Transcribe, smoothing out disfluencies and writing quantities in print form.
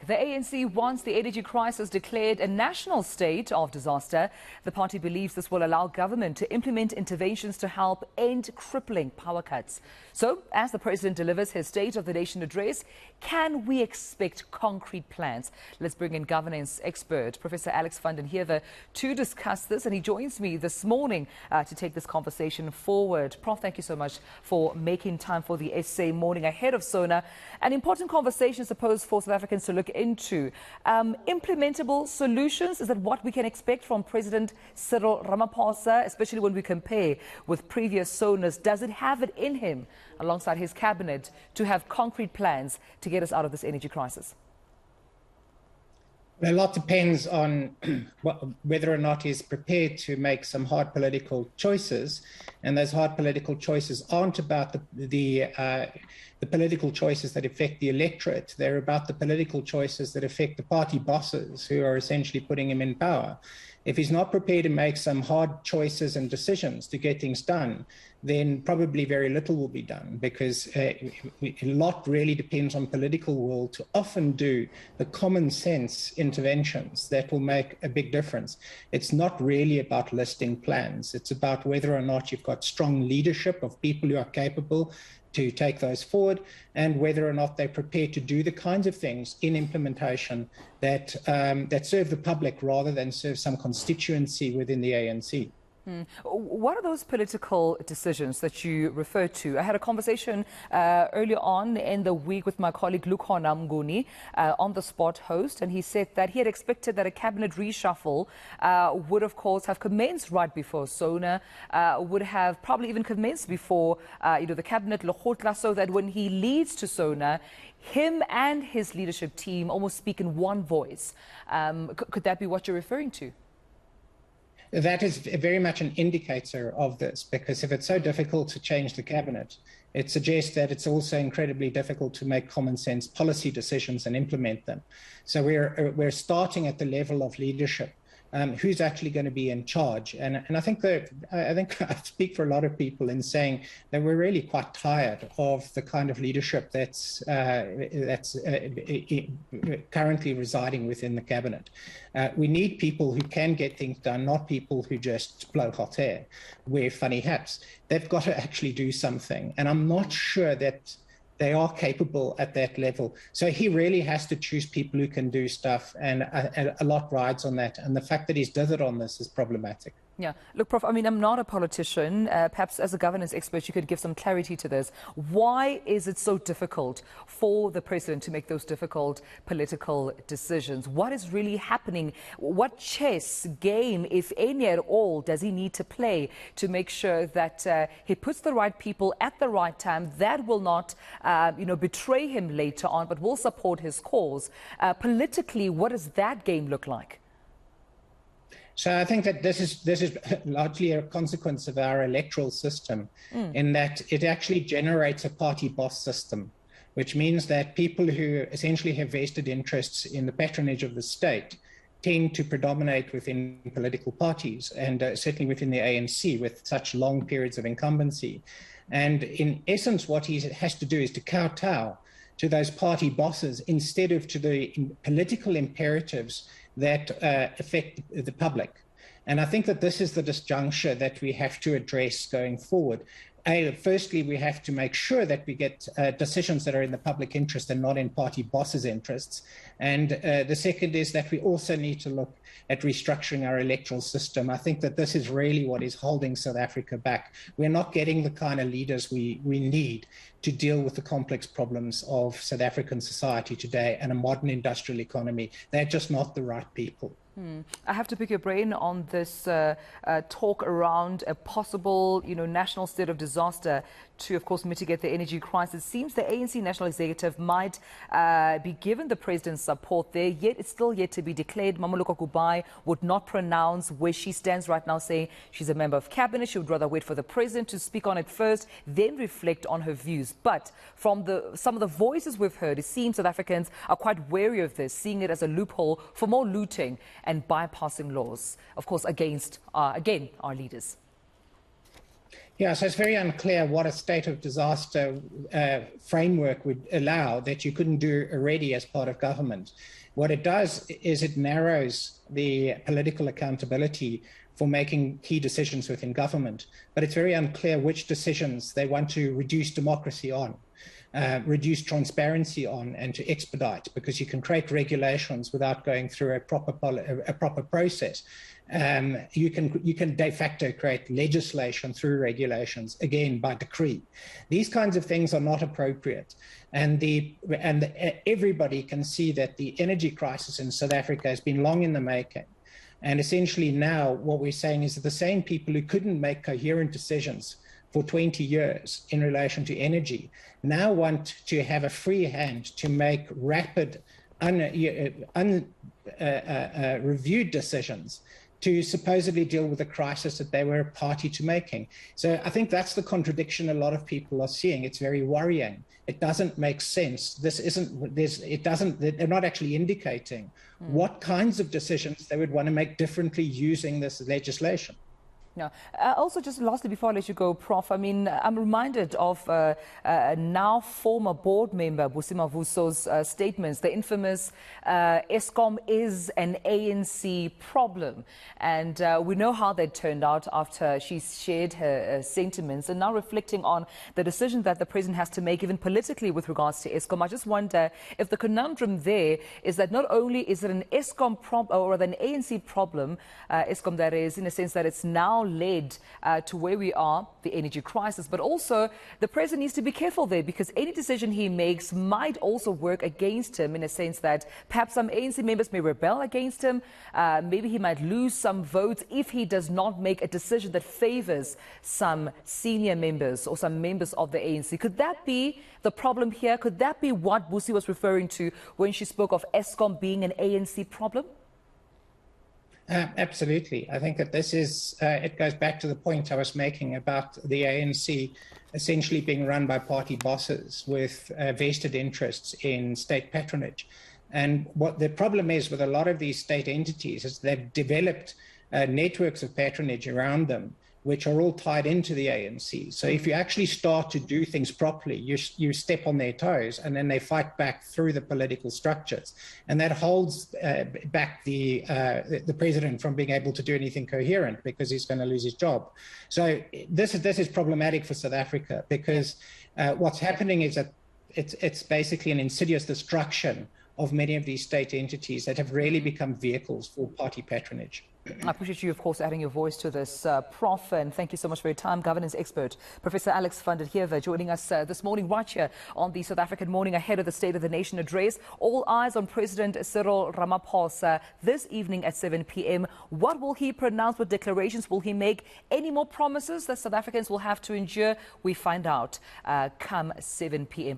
The ANC wants the energy crisis declared a national state of disaster. The party believes this will allow government to implement interventions to help end crippling power cuts. So, as the president delivers his State of the Nation address, can we expect concrete plans? Let's bring in governance expert Professor Alex van Den Heever to discuss this, and he joins me this morning to take this conversation forward. Prof, thank you so much for making time for the SA morning ahead of SONA. An important conversation, I suppose, for South Africans to look into. Implementable solutions, is that what we can expect from President Cyril Ramaphosa, especially when we compare with previous SONAs? Does it have it in him, alongside his cabinet, to have concrete plans to get us out of this energy crisis? A lot depends on whether or not he's prepared to make some hard political choices, and those hard political choices aren't about the political choices that affect the electorate. They're about the political choices that affect the party bosses who are essentially putting him in power. If he's not prepared to make some hard choices and decisions to get things done, then probably very little will be done, because a lot really depends on political will to often do the common sense interventions that will make a big difference. It's not really about listing plans. It's about whether or not you've got strong leadership of people who are capable to take those forward, and whether or not they're prepared to do the kinds of things in implementation that serve the public rather than serve some constituency within the ANC. What are those political decisions that you refer to? I had a conversation earlier on in the week with my colleague Lukhona Mnguni, on the spot host, and he said that he had expected that a cabinet reshuffle would, of course, have commenced right before SONA, would have probably even commenced before the cabinet Lekgotla, so that when he leads to SONA, him and his leadership team almost speak in one voice. Could that be what you're referring to? That is very much an indicator of this, because if it's so difficult to change the cabinet, it suggests that it's also incredibly difficult to make common sense policy decisions and implement them. So we're starting at the level of leadership. Who's actually going to be in charge? And I think I speak for a lot of people in saying that we're really quite tired of the kind of leadership that's currently residing within the cabinet. We need people who can get things done, not people who just blow hot air, wear funny hats. They've got to actually do something, and I'm not sure that they are capable at that level. So he really has to choose people who can do stuff, and a lot rides on that. And the fact that he's dithered on this is problematic. Yeah. Look, Prof, I mean, I'm not a politician. Perhaps as a governance expert, you could give some clarity to this. Why is it so difficult for the president to make those difficult political decisions? What is really happening? What chess game, if any at all, does he need to play to make sure that he puts the right people at the right time that will not, betray him later on, but will support his cause? Politically, what does that game look like? So I think that this is largely a consequence of our electoral system, in that it actually generates a party boss system, which means that people who essentially have vested interests in the patronage of the state tend to predominate within political parties, and certainly within the ANC, with such long periods of incumbency. And in essence, what he has to do is to kowtow to those party bosses instead of to the political imperatives that affect the public. And I think that this is the disjuncture that we have to address going forward. Firstly, we have to make sure that we get decisions that are in the public interest and not in party bosses' interests. And the second is that we also need to look at restructuring our electoral system. I think that this is really what is holding South Africa back. We're not getting the kind of leaders we need to deal with the complex problems of South African society today and a modern industrial economy. They're just not the right people. I have to pick your brain on this talk around a possible, national state of disaster to, of course, mitigate the energy crisis. It seems the ANC National Executive might be given the president's support there, yet it's still yet to be declared. Mamuluka Kubai would not pronounce where she stands right now, saying she's a member of cabinet. She would rather wait for the president to speak on it first, then reflect on her views. But from some of the voices we've heard, it seems South Africans are quite wary of this, seeing it as a loophole for more looting and bypassing laws, of course, against, again, our leaders. Yeah, so it's very unclear what a state of disaster framework would allow that you couldn't do already as part of government. What it does is it narrows the political accountability for making key decisions within government, but it's very unclear which decisions they want to reduce democracy on. Reduce transparency on and to expedite, because you can create regulations without going through a proper process. You can de facto create legislation through regulations, again by decree. These kinds of things are not appropriate, and everybody can see that the energy crisis in South Africa has been long in the making. And essentially now what we're saying is that the same people who couldn't make coherent decisions for 20 years in relation to energy now want to have a free hand to make rapid, reviewed decisions to supposedly deal with a crisis that they were a party to making. So I think that's the contradiction a lot of people are seeing. It's very worrying. It doesn't make sense. They're not actually indicating what kinds of decisions they would want to make differently using this legislation. Yeah. Also, just lastly, before I let you go, Prof, I mean, I'm reminded of now former board member Busi Mavuso's statements, the infamous Eskom is an ANC problem. And we know how that turned out after she shared her sentiments. And now reflecting on the decision that the president has to make, even politically, with regards to Eskom, I just wonder if the conundrum there is that not only is it an Eskom problem or an ANC problem, Eskom that is, in a sense that it's now led to where we are, the energy crisis, but also the president needs to be careful there, because any decision he makes might also work against him, in a sense that perhaps some ANC members may rebel against him. Maybe he might lose some votes if he does not make a decision that favors some senior members or some members of the ANC. Could that be the problem here? Could that be what Busi was referring to when she spoke of Eskom being an ANC problem? Absolutely. I think that this is, it goes back to the point I was making about the ANC essentially being run by party bosses with vested interests in state patronage. And what the problem is with a lot of these state entities is they've developed networks of patronage around them, which are all tied into the ANC. So if you actually start to do things properly, you step on their toes, and then they fight back through the political structures. And that holds back the president from being able to do anything coherent, because he's going to lose his job. So this is problematic for South Africa, because what's happening is that it's basically an insidious destruction of many of these state entities that have really become vehicles for party patronage. I appreciate you, of course, adding your voice to this, Prof, and thank you so much for your time. Governance expert, Professor Alex van der Heever, joining us this morning right here on the South African Morning ahead of the State of the Nation address. All eyes on President Cyril Ramaphosa this evening at 7 p.m. What will he pronounce? What declarations will he make? Any more promises that South Africans will have to endure? We find out come 7 p.m.